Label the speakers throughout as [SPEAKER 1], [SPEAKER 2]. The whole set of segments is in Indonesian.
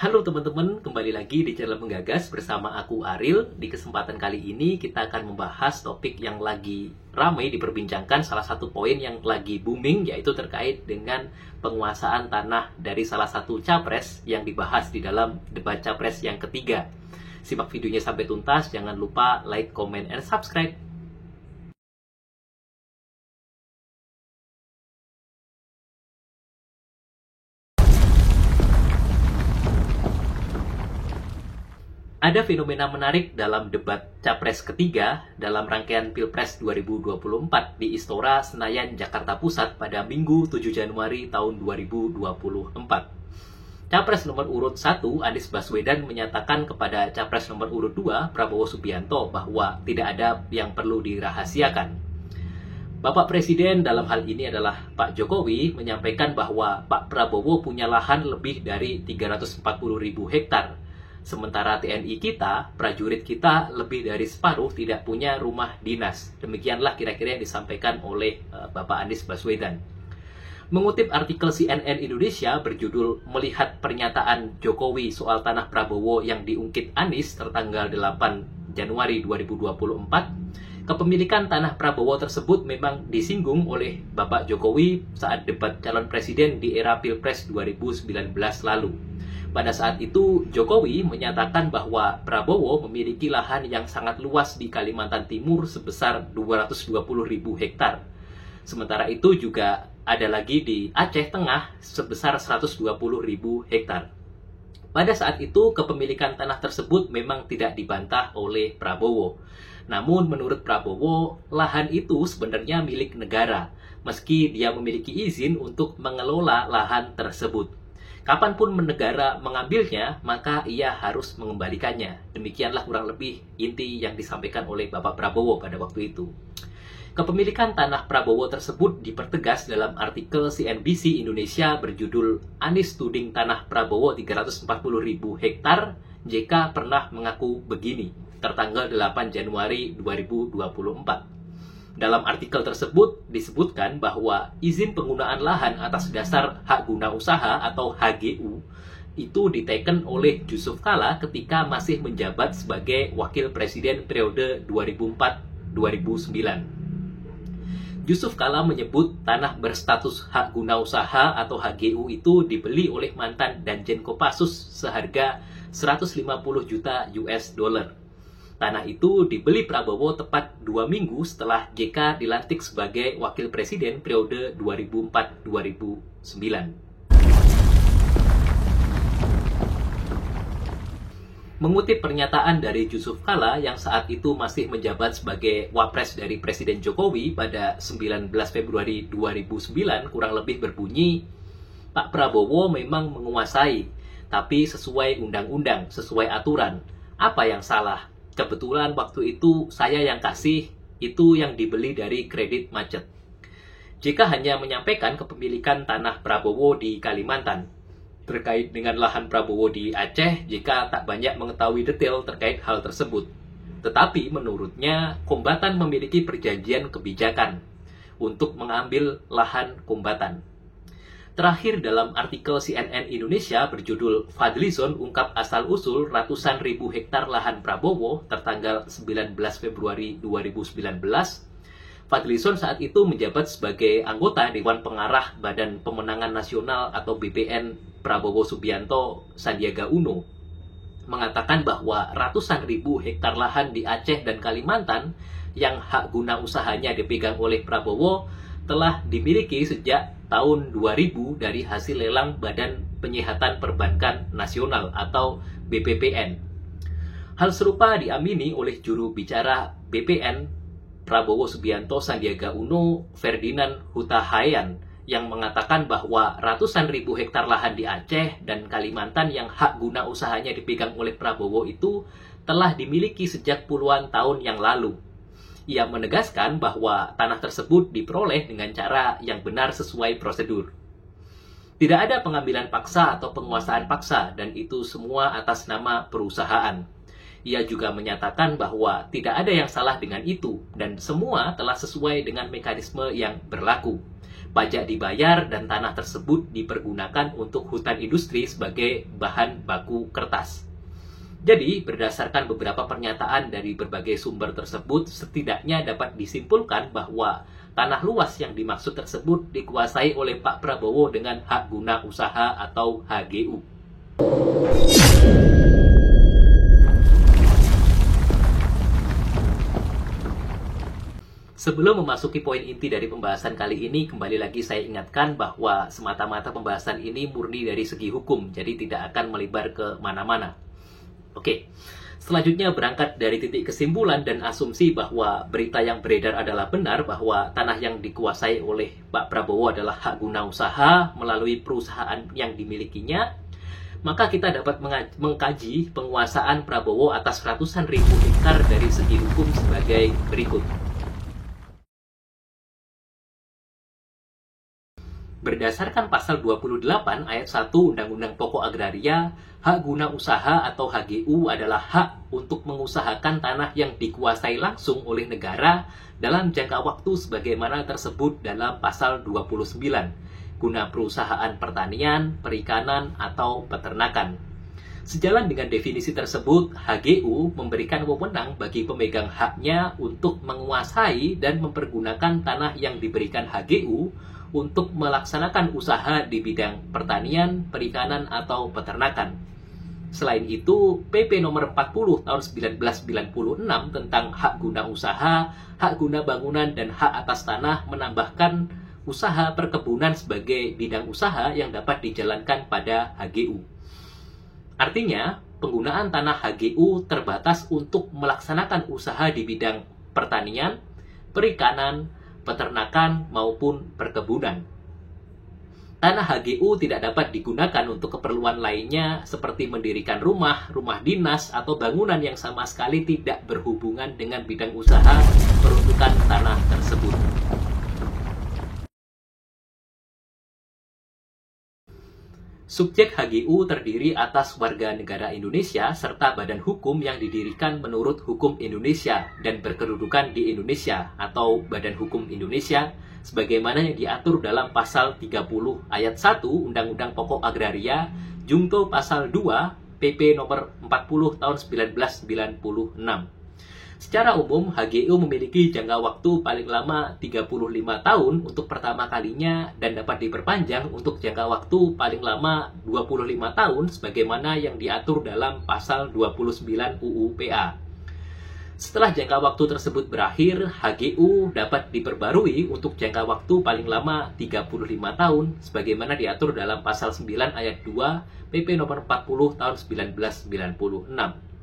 [SPEAKER 1] Halo teman-teman, kembali lagi di channel Menggagas bersama aku Aril. Di kesempatan kali ini kita akan membahas topik yang lagi ramai diperbincangkan, salah satu poin yang lagi booming, yaitu terkait dengan penguasaan tanah dari salah satu capres yang dibahas di dalam debat capres yang ketiga. Simak videonya sampai tuntas, jangan lupa like, comment, and subscribe. Ada fenomena menarik dalam debat Capres ketiga dalam rangkaian Pilpres 2024 di Istora Senayan, Jakarta Pusat pada Minggu 7 Januari tahun 2024. Capres nomor urut 1, Anies Baswedan, menyatakan kepada Capres nomor urut 2, Prabowo Subianto, bahwa tidak ada yang perlu dirahasiakan. Bapak Presiden dalam hal ini adalah Pak Jokowi menyampaikan bahwa Pak Prabowo punya lahan lebih dari 340.000 hektar. Sementara TNI kita, prajurit kita, lebih dari separuh tidak punya rumah dinas. Demikianlah kira-kira yang disampaikan oleh Bapak Anies Baswedan. Mengutip artikel CNN Indonesia berjudul "Melihat Pernyataan Jokowi Soal Tanah Prabowo yang Diungkit Anies" tertanggal 8 Januari 2024, kepemilikan tanah Prabowo tersebut memang disinggung oleh Bapak Jokowi saat debat calon presiden di era Pilpres 2019 lalu. Pada saat itu, Jokowi menyatakan bahwa Prabowo memiliki lahan yang sangat luas di Kalimantan Timur sebesar 220.000 hektar. Sementara itu juga ada lagi di Aceh Tengah sebesar 120.000 hektar. Pada saat itu, kepemilikan tanah tersebut memang tidak dibantah oleh Prabowo. Namun menurut Prabowo, lahan itu sebenarnya milik negara, meski dia memiliki izin untuk mengelola lahan tersebut. Kapanpun negara mengambilnya, maka ia harus mengembalikannya. Demikianlah kurang lebih inti yang disampaikan oleh Bapak Prabowo pada waktu itu. Kepemilikan tanah Prabowo tersebut dipertegas dalam artikel CNBC Indonesia berjudul "Anies Tuding Tanah Prabowo 340.000 hektar, JK pernah mengaku begini", tertanggal 8 Januari 2024. Dalam artikel tersebut disebutkan bahwa izin penggunaan lahan atas dasar hak guna usaha atau HGU itu diteken oleh Yusuf Kala ketika masih menjabat sebagai wakil presiden periode 2004-2009. Yusuf Kala menyebut tanah berstatus hak guna usaha atau HGU itu dibeli oleh mantan Danjen Kopassus seharga 150 juta US dollar. Tanah itu dibeli Prabowo tepat 2 minggu setelah JK dilantik sebagai wakil presiden periode 2004-2009. Mengutip pernyataan dari Yusuf Kala yang saat itu masih menjabat sebagai wapres dari Presiden Jokowi pada 19 Februari 2009, kurang lebih berbunyi, Pak Prabowo memang menguasai, tapi sesuai undang-undang, sesuai aturan. Apa yang salah? Kebetulan waktu itu saya yang kasih, itu yang dibeli dari kredit macet. JK hanya menyampaikan kepemilikan tanah Prabowo di Kalimantan. Terkait dengan lahan Prabowo di Aceh, JK tak banyak mengetahui detail terkait hal tersebut. Tetapi menurutnya, kombatan memiliki perjanjian kebijakan untuk mengambil lahan kombatan. Terakhir dalam artikel CNN Indonesia berjudul "Fadlizon Ungkap Asal-Usul Ratusan Ribu Hektar Lahan Prabowo" tertanggal 19 Februari 2019, Fadlizon saat itu menjabat sebagai anggota Dewan Pengarah Badan Pemenangan Nasional atau BPN Prabowo Subianto Sandiaga Uno, mengatakan bahwa ratusan ribu hektar lahan di Aceh dan Kalimantan yang hak guna usahanya dipegang oleh Prabowo telah dimiliki sejak tahun 2000 dari hasil lelang Badan Penyihatan Perbankan Nasional atau BPPN. Hal serupa diamini oleh juru bicara BPN Prabowo Subianto Sandiaga Uno, Ferdinand Huta Hayan, yang mengatakan bahwa ratusan ribu hektar lahan di Aceh dan Kalimantan yang hak guna usahanya dipegang oleh Prabowo itu telah dimiliki sejak puluhan tahun yang lalu. Ia menegaskan bahwa tanah tersebut diperoleh dengan cara yang benar sesuai prosedur. Tidak ada pengambilan paksa atau penguasaan paksa, dan itu semua atas nama perusahaan. Ia juga menyatakan bahwa tidak ada yang salah dengan itu, dan semua telah sesuai dengan mekanisme yang berlaku. pajak dibayar, dan tanah tersebut dipergunakan untuk hutan industri sebagai bahan baku kertas. Jadi, berdasarkan beberapa pernyataan dari berbagai sumber tersebut, setidaknya dapat disimpulkan bahwa tanah luas yang dimaksud tersebut dikuasai oleh Pak Prabowo dengan hak guna usaha atau HGU. Sebelum memasuki poin inti dari pembahasan kali ini, kembali lagi saya ingatkan bahwa semata-mata pembahasan ini murni dari segi hukum, jadi tidak akan melebar ke mana-mana. Oke, selanjutnya berangkat dari titik kesimpulan dan asumsi bahwa berita yang beredar adalah benar bahwa tanah yang dikuasai oleh Pak Prabowo adalah hak guna usaha melalui perusahaan yang dimilikinya, maka kita dapat mengkaji penguasaan Prabowo atas ratusan ribu hektar dari segi hukum sebagai berikut. Berdasarkan pasal 28 ayat 1 Undang-Undang Pokok Agraria, hak guna usaha atau HGU adalah hak untuk mengusahakan tanah yang dikuasai langsung oleh negara dalam jangka waktu sebagaimana tersebut dalam pasal 29, guna perusahaan pertanian, perikanan, atau peternakan. Sejalan dengan definisi tersebut, HGU memberikan wewenang bagi pemegang haknya untuk menguasai dan mempergunakan tanah yang diberikan HGU untuk melaksanakan usaha di bidang pertanian, perikanan, atau peternakan. Selain itu, PP nomor 40 tahun 1996 tentang hak guna usaha, hak guna bangunan, dan hak atas tanah menambahkan usaha perkebunan sebagai bidang usaha yang dapat dijalankan pada HGU. Artinya, penggunaan tanah HGU terbatas untuk melaksanakan usaha di bidang pertanian, perikanan, peternakan, maupun perkebunan. Tanah HGU tidak dapat digunakan untuk keperluan lainnya seperti mendirikan rumah, rumah dinas, atau bangunan yang sama sekali tidak berhubungan dengan bidang usaha peruntukan tanah tersebut. Subjek HGU terdiri atas warga negara Indonesia serta badan hukum yang didirikan menurut hukum Indonesia dan berkedudukan di Indonesia atau Badan Hukum Indonesia sebagaimana yang diatur dalam pasal 30 ayat 1 Undang-Undang Pokok Agraria Jungto pasal 2 PP nomor 40 tahun 1996. Secara umum, HGU memiliki jangka waktu paling lama 35 tahun untuk pertama kalinya dan dapat diperpanjang untuk jangka waktu paling lama 25 tahun sebagaimana yang diatur dalam pasal 29 UU PA. Setelah jangka waktu tersebut berakhir, HGU dapat diperbarui untuk jangka waktu paling lama 35 tahun sebagaimana diatur dalam pasal 9 ayat 2 PP nomor 40 tahun 1996.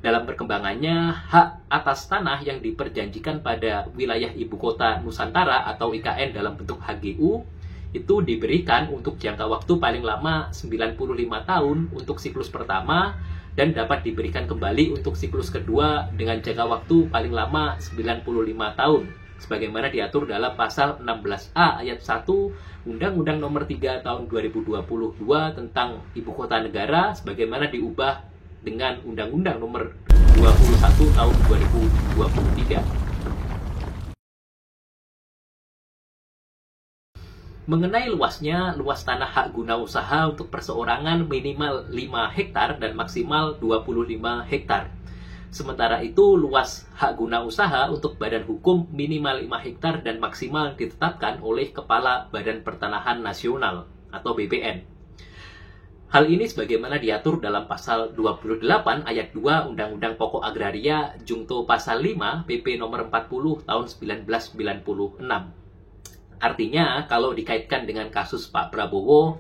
[SPEAKER 1] Dalam perkembangannya, hak atas tanah yang diperjanjikan pada wilayah ibu kota Nusantara atau IKN dalam bentuk HGU itu diberikan untuk jangka waktu paling lama 95 tahun untuk siklus pertama dan dapat diberikan kembali untuk siklus kedua dengan jangka waktu paling lama 95 tahun sebagaimana diatur dalam pasal 16A ayat 1 Undang-Undang Nomor 3 Tahun 2022 tentang Ibu Kota Negara sebagaimana diubah dengan Undang-Undang Nomor 21 Tahun 2023. Mengenai luas tanah hak guna usaha untuk perseorangan minimal 5 hektar dan maksimal 25 hektar. Sementara itu, luas hak guna usaha untuk badan hukum minimal 5 hektar dan maksimal ditetapkan oleh Kepala Badan Pertanahan Nasional atau BPN. Hal ini sebagaimana diatur dalam pasal 28 ayat 2 Undang-Undang Pokok Agraria Jungto pasal 5 PP nomor 40 tahun 1996. Artinya, kalau dikaitkan dengan kasus Pak Prabowo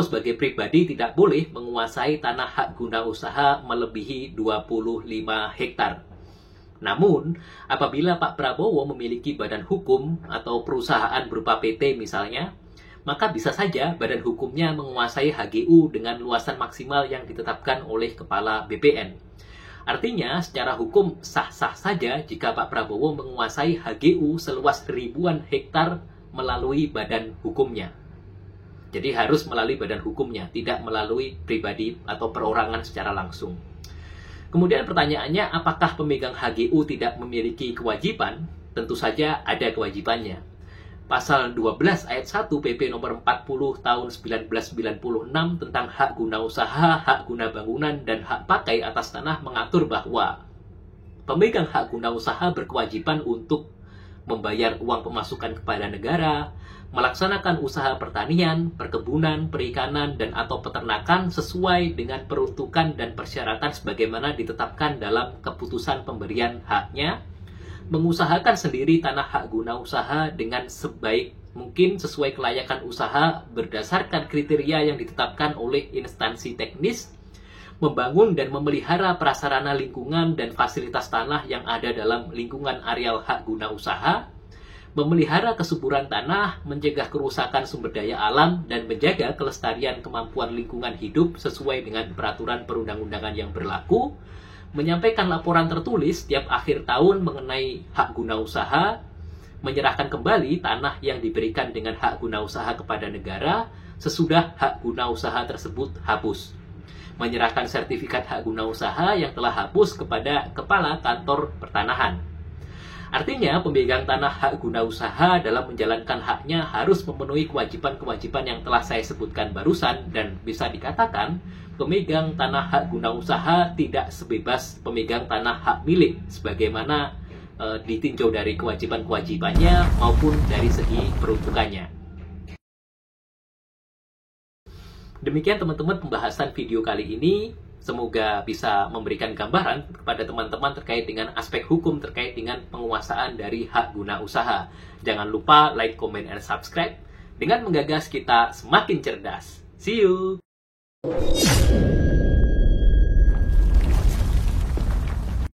[SPEAKER 1] sebagai pribadi tidak boleh menguasai tanah hak guna usaha melebihi 25 hektar. Namun, apabila Pak Prabowo memiliki badan hukum atau perusahaan berupa PT misalnya, maka bisa saja badan hukumnya menguasai HGU dengan luasan maksimal yang ditetapkan oleh Kepala BPN. Artinya, secara hukum sah-sah saja jika Pak Prabowo menguasai HGU seluas ribuan hektar melalui badan hukumnya. Jadi harus melalui badan hukumnya, tidak melalui pribadi atau perorangan secara langsung. Kemudian pertanyaannya, apakah pemegang HGU tidak memiliki kewajiban? Tentu saja ada kewajibannya. Pasal 12 ayat 1 PP nomor 40 tahun 1996 tentang hak guna usaha, hak guna bangunan, dan hak pakai atas tanah mengatur bahwa pemegang hak guna usaha berkewajiban untuk membayar uang pemasukan kepada negara, melaksanakan usaha pertanian, perkebunan, perikanan, dan atau peternakan sesuai dengan peruntukan dan persyaratan sebagaimana ditetapkan dalam keputusan pemberian haknya, mengusahakan sendiri tanah hak guna usaha dengan sebaik mungkin sesuai kelayakan usaha berdasarkan kriteria yang ditetapkan oleh instansi teknis, membangun dan memelihara prasarana lingkungan dan fasilitas tanah yang ada dalam lingkungan areal hak guna usaha, memelihara kesuburan tanah, mencegah kerusakan sumber daya alam, dan menjaga kelestarian kemampuan lingkungan hidup sesuai dengan peraturan perundang-undangan yang berlaku, menyampaikan laporan tertulis setiap akhir tahun mengenai hak guna usaha, menyerahkan kembali tanah yang diberikan dengan hak guna usaha kepada negara sesudah hak guna usaha tersebut hapus, menyerahkan sertifikat hak guna usaha yang telah hapus kepada Kepala Kantor Pertanahan. Artinya, pemegang tanah hak guna usaha dalam menjalankan haknya harus memenuhi kewajiban-kewajiban yang telah saya sebutkan barusan, dan bisa dikatakan pemegang tanah hak guna usaha tidak sebebas pemegang tanah hak milik sebagaimana ditinjau dari kewajiban-kewajibannya maupun dari segi peruntukannya. Demikian teman-teman pembahasan video kali ini. Semoga bisa memberikan gambaran kepada teman-teman terkait dengan aspek hukum terkait dengan penguasaan dari hak guna usaha. Jangan lupa like, comment, and subscribe. Dengan menggagas kita semakin cerdas. See you!